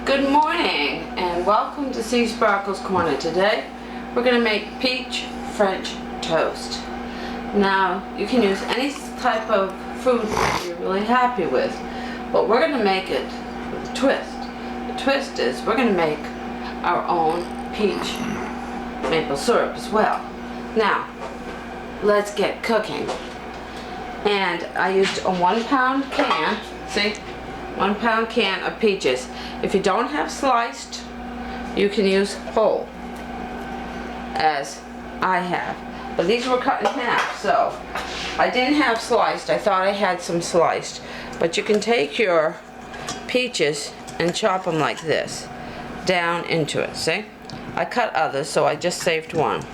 Good morning and welcome to C Sparkle's Corner. Today we're going to make peach French toast. Now you can use any type of food that you're really happy with, but we're going to make it with a twist. The twist is we're going to make our own peach maple syrup as well. Now let's get cooking. And I used a 1 pound can, see? 1 pound can of peaches. If you don't have sliced, you can use whole, as I have. But these were cut in half, so I didn't have sliced. I thought I had some sliced. But you can take your peaches and chop them like this, down into it, see? I cut others, so I just saved one.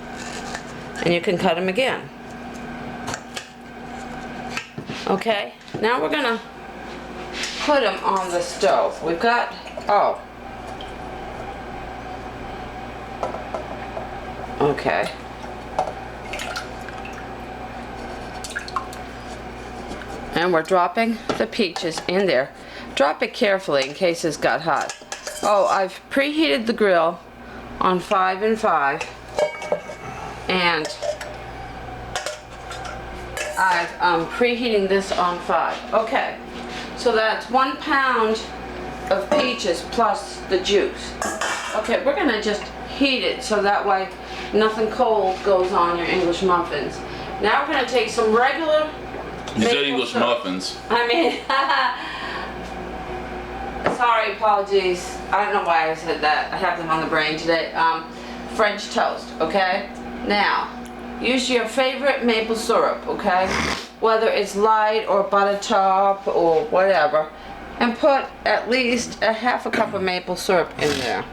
And you can cut them again. Okay, now we're gonna put them on the stove. We've got, okay. And we're dropping the peaches in there. Drop it carefully in case it's got hot. Oh, I've preheated the grill on 5 and 5, and I'm preheating this on 5. Okay. So that's 1 pound of peaches plus the juice. Okay, we're gonna just heat it so that way nothing cold goes on your English muffins. Now we're gonna take some regular You said English muffins. I mean, sorry, apologies. I don't know why I said that. I have them on the brain today. French toast, okay? Now, use your favorite maple syrup, okay? Whether it's light or buttertop or whatever, and put at least a half a cup of maple syrup in there.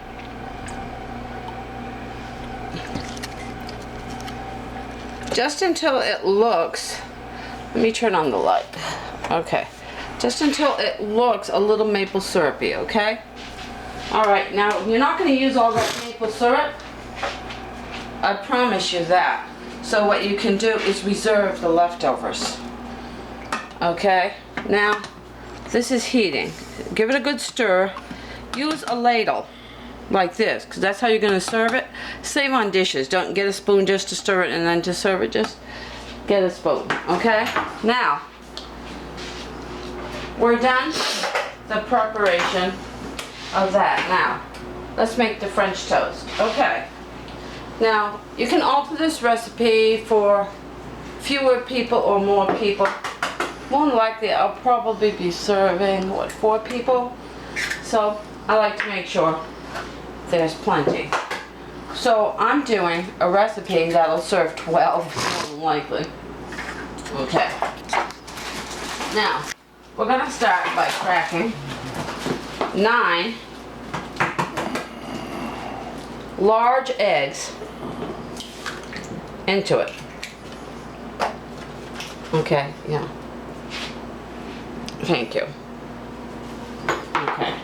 Just until it looks, let me turn on the light. Okay, just until it looks a little maple syrupy, okay? Alright, now you're not going to use all that maple syrup. I promise you that. So what you can do is reserve the leftovers. Okay, now this is heating. Give it a good stir. Use a ladle like this, because that's how you're going to serve it. Save on dishes. Don't get a spoon just to stir it and then to serve it. Just get a spoon. Okay, now we're done the preparation of that. Now let's make the French toast. Okay. Now, you can alter this recipe for fewer people or more people. More than likely, I'll probably be serving, 4 people? So, I like to make sure there's plenty. So, I'm doing a recipe that'll serve 12, more than likely. Okay. Now, we're going to start by cracking 9 large eggs into it. Okay, yeah. Thank you. Okay.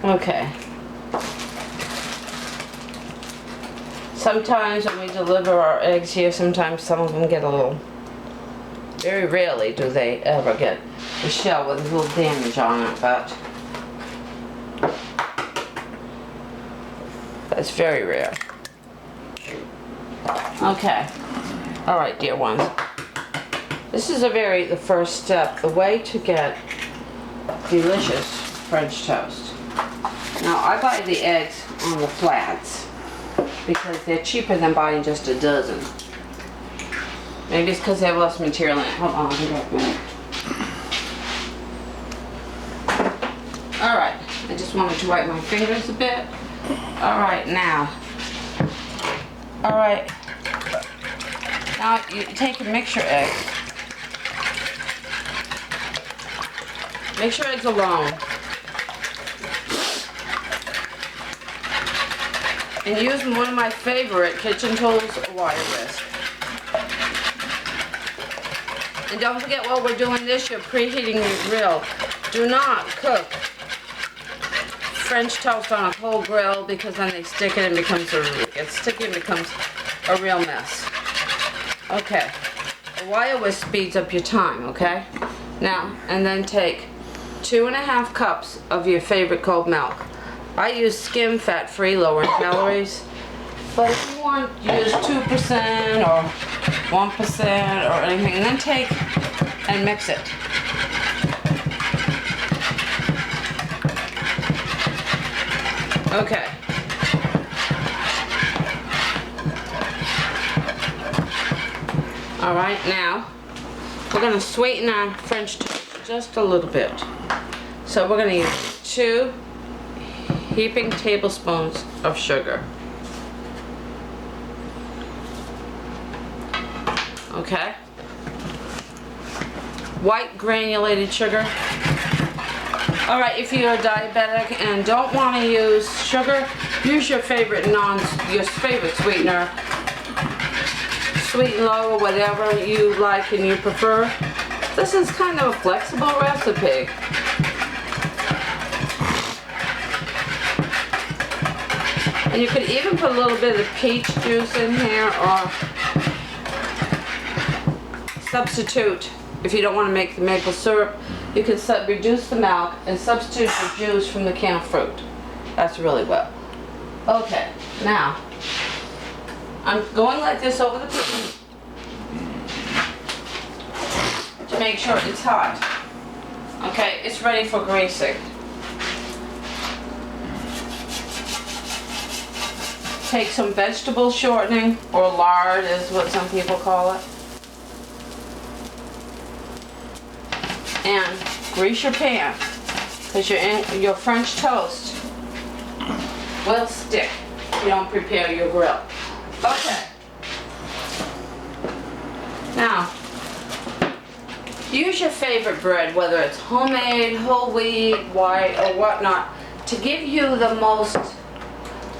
Okay. Sometimes when we deliver our eggs here, sometimes some of them get a little, very rarely do they ever get the shell with a little damage on it, but that's very rare. Okay. Alright, dear ones. This is the first step, the way to get delicious French toast. Now, I buy the eggs on the flats because they're cheaper than buying just a dozen. Maybe it's because they have less material in it. Hold on, I'll be back a minute. Alright, I just wanted to wipe my fingers a bit. Alright, now. Alright. Now, you take your mixture egg. Mixture eggs alone. and using one of my favorite kitchen tools, a wire whisk. And don't forget, while we're doing this, you're preheating your grill. Do not cook French toast on a cold grill, because then they stick it and gets sticky and becomes a real mess. Okay, a wire whisk speeds up your time, okay? Now, and then take 2.5 cups of your favorite cold milk. I use skim, fat-free, lower in calories. But if you want, use 2% or 1% or anything, and then take and mix it. Okay. All right, now we're gonna sweeten our French toast just a little bit. So we're gonna use 2 heaping tablespoons of sugar. Okay. White granulated sugar. All right, if you're diabetic and don't want to use sugar, use your favorite sweetener. Sweet and low or whatever you like and you prefer. This is kind of a flexible recipe. And you could even put a little bit of peach juice in here, or substitute, if you don't want to make the maple syrup, you can reduce the milk and substitute the juice from the canned fruit. That's really well. Okay, now I'm going like this over the pan to make sure it's hot. Okay, it's ready for greasing. Take some vegetable shortening, or lard is what some people call it. And grease your pan, because your French toast will stick if you don't prepare your grill. Okay. Now, use your favorite bread, whether it's homemade, whole wheat, white, or whatnot, to give you the most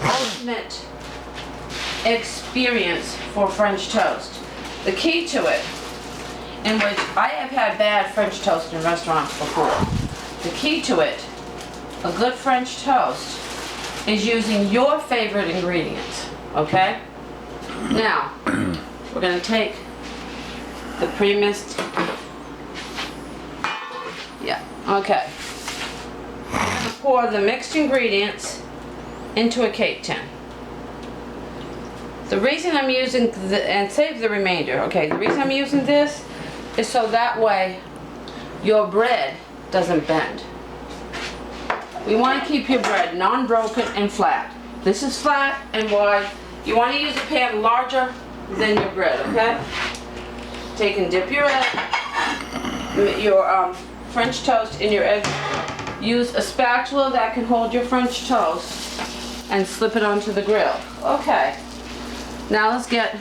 ultimate experience for French toast. The key to it, in which I have had bad French toast in restaurants before. The key to it, a good French toast, is using your favorite ingredients, okay? Now, we're gonna take the pre-mixed, okay. We're gonna pour the mixed ingredients into a cake tin. The reason I'm using, and save the remainder, okay, the reason I'm using this is so that way your bread doesn't bend. We want to keep your bread non-broken and flat. This is flat and wide. You want to use a pan larger than your bread, okay? Take and dip your French toast in your egg. Use a spatula that can hold your French toast and slip it onto the grill. Okay. Now let's get,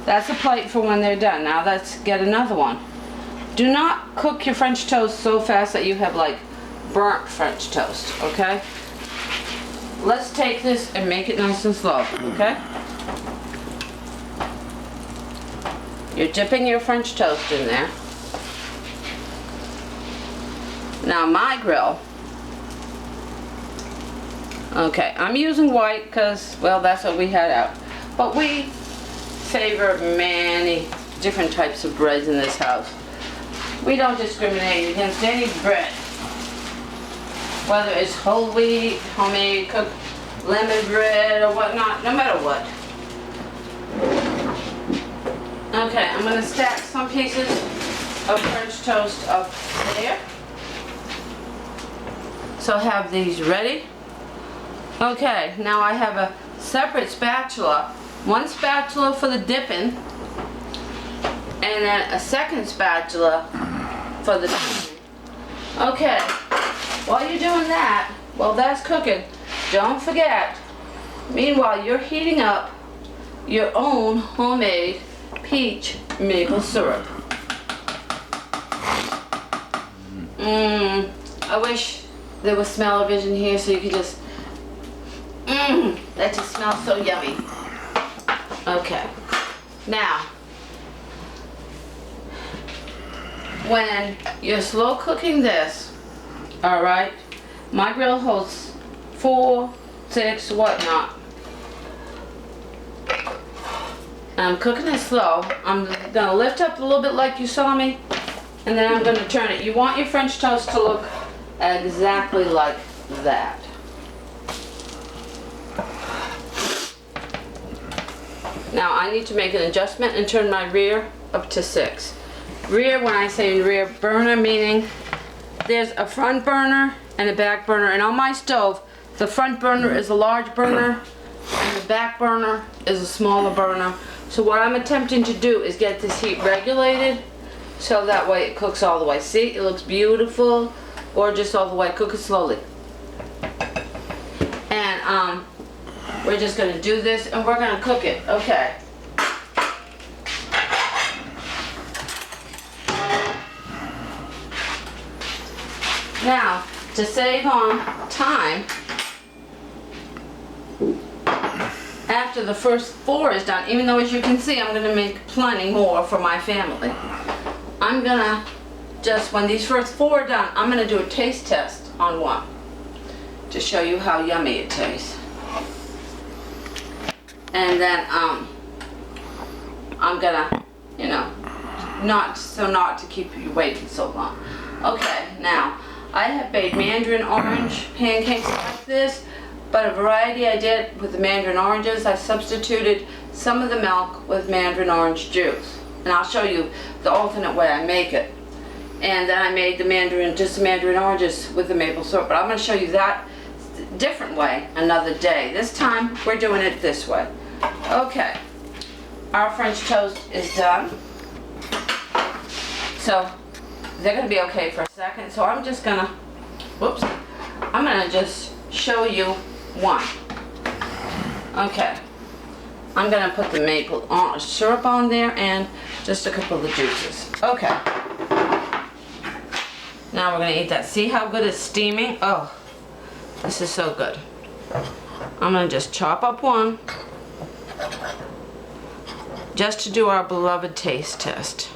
that's a plate for when they're done. Now let's get another one. Do not cook your French toast so fast that you have like burnt French toast, okay? Let's take this and make it nice and slow, okay? You're dipping your French toast in there. Now my grill, okay, I'm using white because, well, that's what we had out. But we favor many different types of breads in this house. We don't discriminate against any bread. Whether it's whole wheat, homemade, cooked lemon bread, or whatnot, no matter what. Okay, I'm going to stack some pieces of French toast up there. So have these ready. Okay, now I have a separate spatula. One spatula for the dipping, and then a second spatula for the dipping. Okay, while you're doing that, while that's cooking, don't forget, meanwhile you're heating up your own homemade peach maple syrup. I wish there was smell-o-vision here, so you could just, that just smells so yummy. Okay, now, when you're slow cooking this, all right, my grill holds 4, 6, whatnot. I'm cooking it slow. I'm gonna lift up a little bit like you saw me, and then I'm gonna turn it. You want your French toast to look exactly like that. Now I need to make an adjustment and turn my rear up to 6. Rear, when I say rear burner, meaning there's a front burner and a back burner, and on my stove, the front burner is a large burner and the back burner is a smaller burner. So what I'm attempting to do is get this heat regulated so that way it cooks all the way. See, it looks beautiful, gorgeous all the way. Cook it slowly. And we're just gonna do this and we're gonna cook it. Okay. Now, to save on time, after the first 4 is done, even though as you can see I'm gonna make plenty more for my family, I'm gonna just, when these first 4 are done, I'm gonna do a taste test on one to show you how yummy it tastes. And then I'm gonna, you know, not to keep you waiting so long. Okay, now I have made mandarin orange pancakes like this, but a variety I did with the mandarin oranges. I substituted some of the milk with mandarin orange juice, and I'll show you the alternate way I make it. And then I made just the mandarin oranges with the maple syrup, but I'm going to show you that different way another day. This time we're doing it this way. Okay, our French toast is done. So they're going to be okay for a second. So I'm just going to, I'm going to just show you one. Okay, I'm going to put the maple syrup on there and just a couple of the juices. Okay, now we're going to eat that. See how good it's steaming? Oh, this is so good. I'm going to just chop up one just to do our beloved taste test.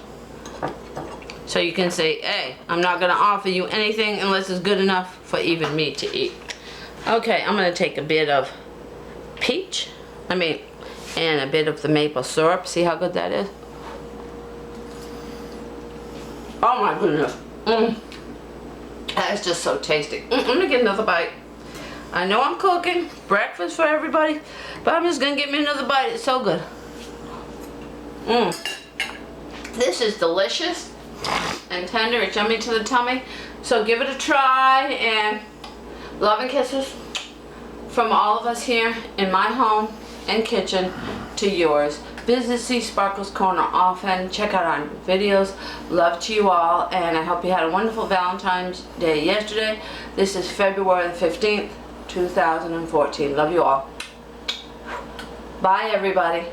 So you can say, hey, I'm not going to offer you anything unless it's good enough for even me to eat. Okay, I'm going to take a bit of peach, and a bit of the maple syrup. See how good that is? Oh my goodness. That is just so tasty. Let me get another bite. I know I'm cooking breakfast for everybody, but I'm just going to get me another bite. It's so good. This is delicious and tender. It's yummy to the tummy. So give it a try, and love and kisses from all of us here in my home and kitchen to yours. Visit Sea Sparkles Corner often. Check out our videos. Love to you all, and I hope you had a wonderful Valentine's Day yesterday. This is February the 15th, 2014. Love you all. Bye, everybody.